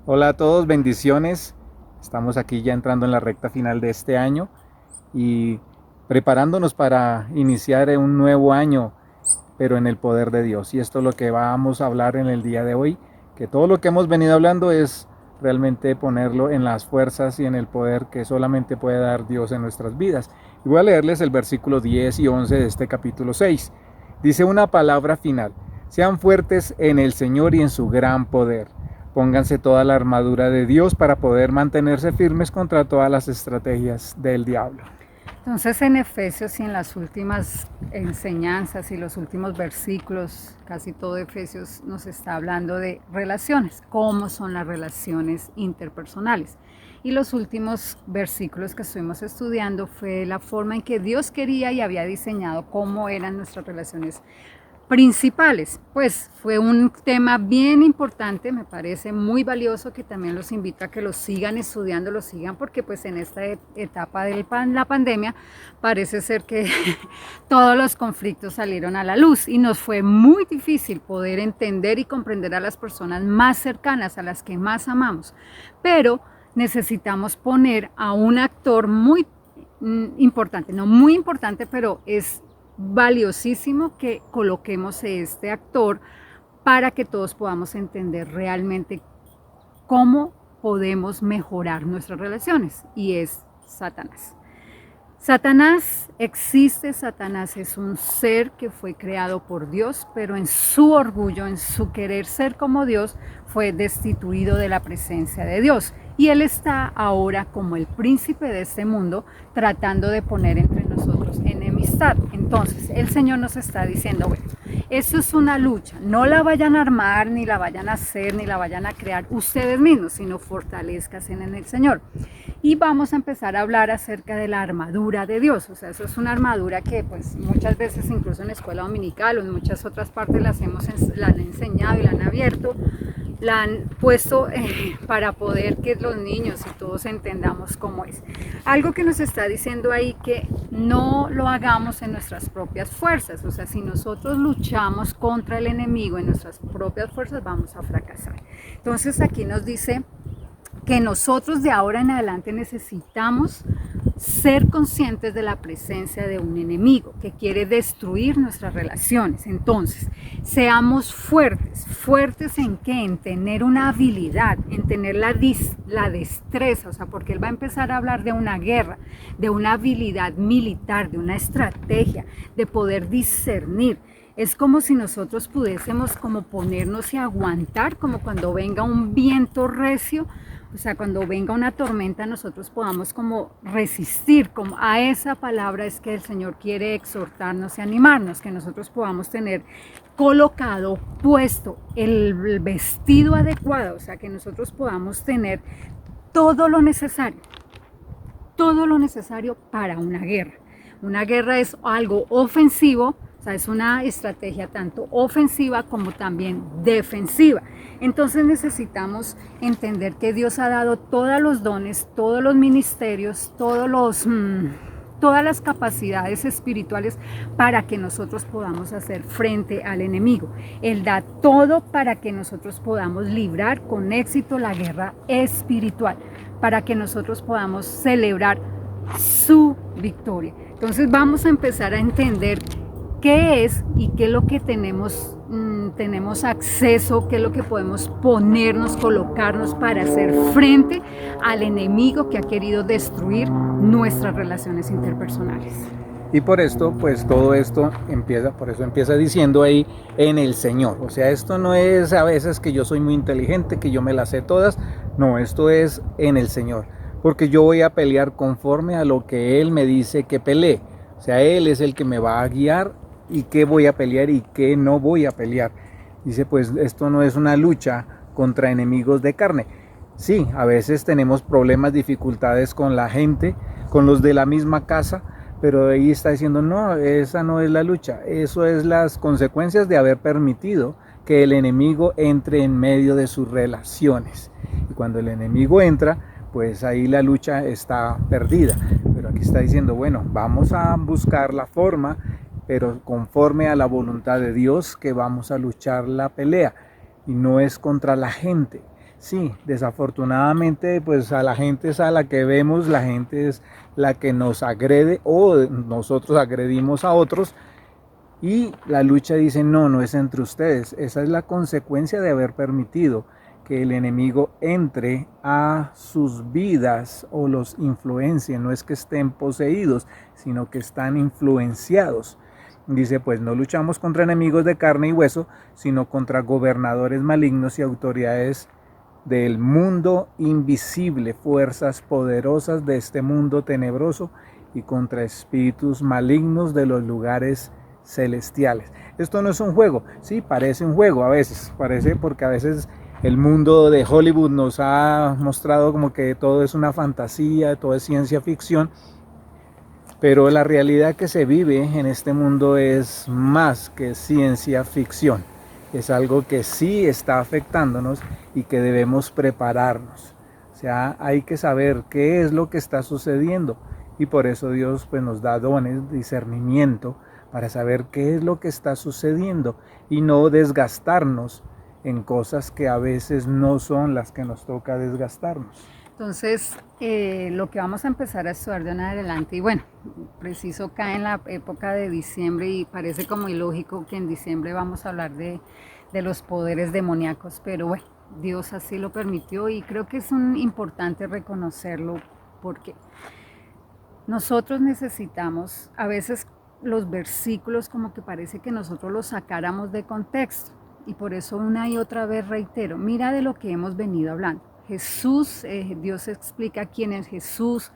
Hola a todos, bendiciones. Estamos aquí ya entrando en la recta final de este año y preparándonos para iniciar un nuevo año, pero en el poder de Dios. Y esto es lo que vamos a hablar en el día de hoy, que todo lo que hemos venido hablando es realmente ponerlo en las fuerzas y en el poder que solamente puede dar Dios en nuestras vidas. Y voy a leerles el versículo 10 y 11 de este capítulo 6. Dice una palabra final: sean fuertes en el Señor y en su gran poder. Pónganse toda la armadura de Dios para poder mantenerse firmes contra todas las estrategias del diablo. Entonces en Efesios y en las últimas enseñanzas y los últimos versículos, casi todo Efesios nos está hablando de relaciones, cómo son las relaciones interpersonales. Y los últimos versículos que estuvimos estudiando fue la forma en que Dios quería y había diseñado cómo eran nuestras relaciones principales. Pues fue un tema bien importante, me parece muy valioso, que también los invito a que lo sigan estudiando, lo sigan, porque pues en esta etapa de la pandemia parece ser que todos los conflictos salieron a la luz y nos fue muy difícil poder entender y comprender a las personas más cercanas, a las que más amamos, pero necesitamos poner a un actor muy importante, no muy importante, pero es valiosísimo que coloquemos este actor para que todos podamos entender realmente cómo podemos mejorar nuestras relaciones, y es Satanás. Satanás existe, Satanás es un ser que fue creado por Dios, pero en su orgullo, en su querer ser como Dios, fue destituido de la presencia de Dios. Y él está ahora como el príncipe de este mundo, tratando de poner entre nosotros enemistad. Entonces, el Señor nos está diciendo, bueno, eso es una lucha, no la vayan a armar, ni la vayan a hacer, ni la vayan a crear ustedes mismos, sino fortalezcanse en el Señor. Y vamos a empezar a hablar acerca de la armadura de Dios. O sea, eso es una armadura que pues muchas veces incluso en la escuela dominical o en muchas otras partes la han enseñado y la han abierto, la han puesto para poder que los niños y todos entendamos cómo es. Algo que nos está diciendo ahí, que no lo hagamos en nuestras propias fuerzas. O sea, si nosotros luchamos contra el enemigo en nuestras propias fuerzas, vamos a fracasar. Entonces aquí nos dice que nosotros de ahora en adelante necesitamos ser conscientes de la presencia de un enemigo que quiere destruir nuestras relaciones. Entonces, seamos fuertes. ¿Fuertes en qué? En tener una habilidad, en tener la destreza, o sea, porque él va a empezar a hablar de una guerra, de una habilidad militar, de una estrategia, de poder discernir. Es como si nosotros pudiésemos como ponernos y aguantar, como cuando venga un viento recio, o sea, cuando venga una tormenta, nosotros podamos como resistir, como a esa palabra es que el Señor quiere exhortarnos y animarnos, que nosotros podamos tener colocado, puesto el vestido adecuado, o sea, que nosotros podamos tener todo lo necesario para una guerra. Una guerra es algo ofensivo, o sea, es una estrategia tanto ofensiva como también defensiva. Entonces necesitamos entender que Dios ha dado todos los dones, todos los ministerios, todas las capacidades espirituales para que nosotros podamos hacer frente al enemigo. Él da todo para que nosotros podamos librar con éxito la guerra espiritual, para que nosotros podamos celebrar su victoria. Entonces vamos a empezar a entender qué es y qué es lo que tenemos acceso, qué es lo que podemos ponernos, colocarnos para hacer frente al enemigo que ha querido destruir nuestras relaciones interpersonales. Y por esto, pues todo esto por eso empieza diciendo ahí en el Señor. O sea, esto no es a veces que yo soy muy inteligente, que yo me las sé todas. No, esto es en el Señor. Porque yo voy a pelear conforme a lo que Él me dice que pelee. O sea, Él es el que me va a guiar y qué voy a pelear y qué no voy a pelear. Dice, pues esto no es una lucha contra enemigos de carne. Sí, a veces tenemos problemas, dificultades con la gente, con los de la misma casa, pero ahí está diciendo, no, esa no es la lucha, eso es las consecuencias de haber permitido que el enemigo entre en medio de sus relaciones. Y cuando el enemigo entra, pues ahí la lucha está perdida. Pero aquí está diciendo, bueno, vamos a buscar la forma, pero conforme a la voluntad de Dios, que vamos a luchar la pelea. Y no es contra la gente, Sí, desafortunadamente pues a la gente es a la que vemos, la gente es la que nos agrede o nosotros agredimos a otros y la lucha dice no, no es entre ustedes. Esa es la consecuencia de haber permitido que el enemigo entre a sus vidas o los influencie. No es que estén poseídos, sino que están influenciados. Dice, pues no luchamos contra enemigos de carne y hueso, sino contra gobernadores malignos y autoridades del mundo invisible, fuerzas poderosas de este mundo tenebroso y contra espíritus malignos de los lugares celestiales. Esto no es un juego, sí, parece un juego a veces, parece porque a veces el mundo de Hollywood nos ha mostrado como que todo es una fantasía, todo es ciencia ficción, pero la realidad que se vive en este mundo es más que ciencia ficción. Es algo que sí está afectándonos y que debemos prepararnos. O sea, hay que saber qué es lo que está sucediendo y por eso Dios pues, nos da dones, discernimiento para saber qué es lo que está sucediendo y no desgastarnos en cosas que a veces no son las que nos toca desgastarnos. Entonces, lo que vamos a empezar a estudiar de en adelante, y bueno, preciso cae en la época de diciembre y parece como ilógico que en diciembre vamos a hablar de los poderes demoníacos, pero bueno, Dios así lo permitió y creo que es importante reconocerlo porque nosotros necesitamos, a veces los versículos como que parece que nosotros los sacáramos de contexto y por eso una y otra vez reitero, mira de lo que hemos venido hablando. Jesús, Dios explica quién es Jesús,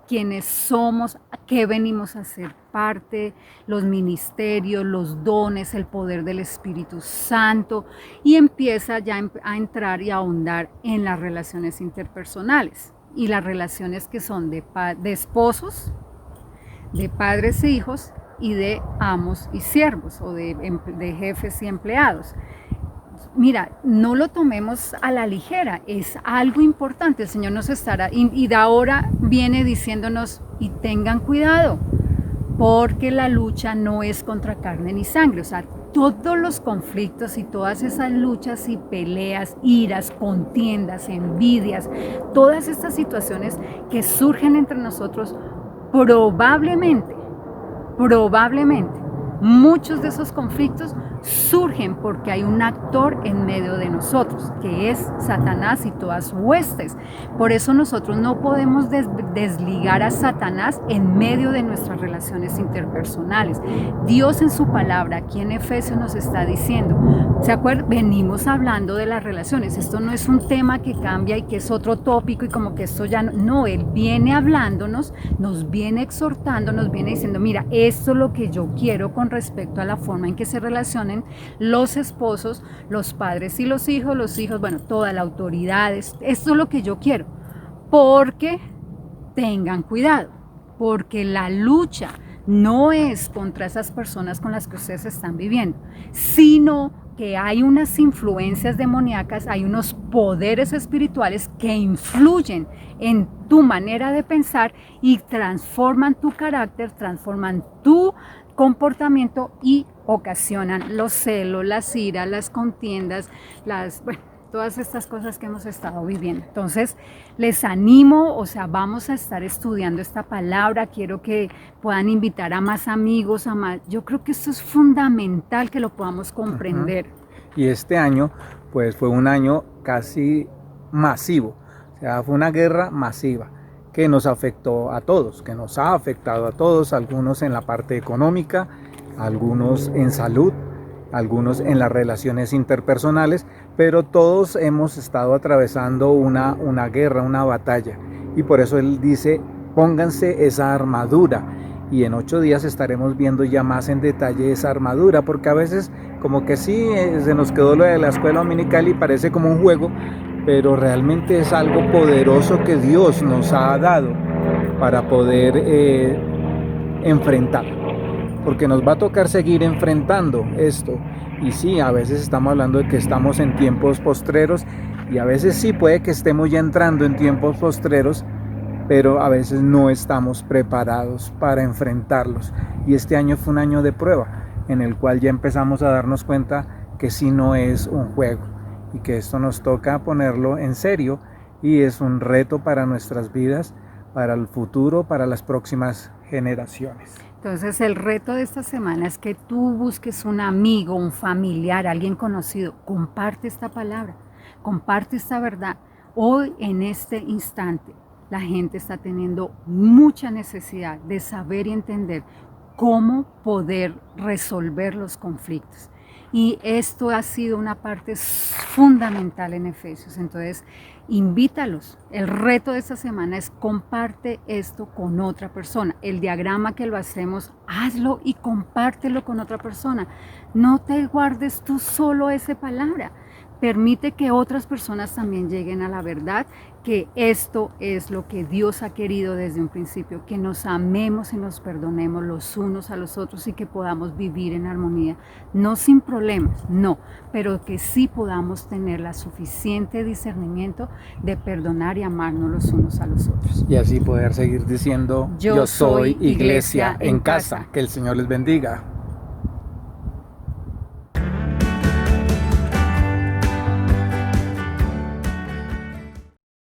quiénes somos, a qué venimos a ser parte, los ministerios, los dones, el poder del Espíritu Santo y empieza ya a entrar y a ahondar en las relaciones interpersonales y las relaciones que son de esposos, de padres e hijos y de amos y siervos o de jefes y empleados. Mira, no lo tomemos a la ligera, es algo importante, el Señor nos estará, y de ahora viene diciéndonos, y tengan cuidado, porque la lucha no es contra carne ni sangre, o sea, todos los conflictos y todas esas luchas y peleas, iras, contiendas, envidias, todas estas situaciones que surgen entre nosotros, probablemente, muchos de esos conflictos surgen porque hay un actor en medio de nosotros, que es Satanás y todas sus huestes. Por eso nosotros no podemos desligar a Satanás en medio de nuestras relaciones interpersonales. Dios en su palabra, aquí en Efesios nos está diciendo, ¿se acuerdan? Venimos hablando de las relaciones, esto no es un tema que cambia y que es otro tópico y como que esto ya no, Él viene hablándonos, nos viene exhortando, nos viene diciendo, mira, esto es lo que yo quiero con respecto a la forma en que se relacionan los esposos, los padres y los hijos, bueno, toda la autoridad, esto es lo que yo quiero, porque tengan cuidado, porque la lucha no es contra esas personas con las que ustedes están viviendo, sino que hay unas influencias demoníacas, hay unos poderes espirituales que influyen en tu manera de pensar y transforman tu carácter, transforman tu comportamiento y ocasionan los celos, las iras, las contiendas, todas estas cosas que hemos estado viviendo. Entonces, les animo, o sea, vamos a estar estudiando esta palabra, quiero que puedan invitar a más amigos, yo creo que esto es fundamental que lo podamos comprender. Y este año, pues fue un año casi masivo, o sea, fue una guerra masiva que nos afectó a todos, que nos ha afectado a todos, algunos en la parte económica, algunos en salud, algunos en las relaciones interpersonales, pero todos hemos estado atravesando una guerra, una batalla. Y por eso él dice, pónganse esa armadura. Y en 8 días estaremos viendo ya más en detalle esa armadura, porque a veces como que sí, se nos quedó lo de la escuela dominical y parece como un juego, pero realmente es algo poderoso que Dios nos ha dado para poder enfrentar. Porque nos va a tocar seguir enfrentando esto. Y sí, a veces estamos hablando de que estamos en tiempos postreros y a veces sí puede que estemos ya entrando en tiempos postreros, pero a veces no estamos preparados para enfrentarlos. Y este año fue un año de prueba, en el cual ya empezamos a darnos cuenta que sí no es un juego. y que esto nos toca ponerlo en serio y es un reto para nuestras vidas, para el futuro, para las próximas generaciones. Entonces el reto de esta semana es que tú busques un amigo, un familiar, alguien conocido, comparte esta palabra, comparte esta verdad. Hoy en este instante la gente está teniendo mucha necesidad de saber y entender cómo poder resolver los conflictos. Y esto ha sido una parte fundamental en Efesios. Entonces, invítalos. El reto de esta semana es comparte esto con otra persona. El diagrama que lo hacemos, hazlo y compártelo con otra persona. No te guardes tú solo esa palabra. Permite que otras personas también lleguen a la verdad, que esto es lo que Dios ha querido desde un principio, que nos amemos y nos perdonemos los unos a los otros y que podamos vivir en armonía, no sin problemas, no, pero que sí podamos tener la suficiente discernimiento de perdonar y amarnos los unos a los otros. Y así poder seguir diciendo, yo soy iglesia en casa. Que el Señor les bendiga.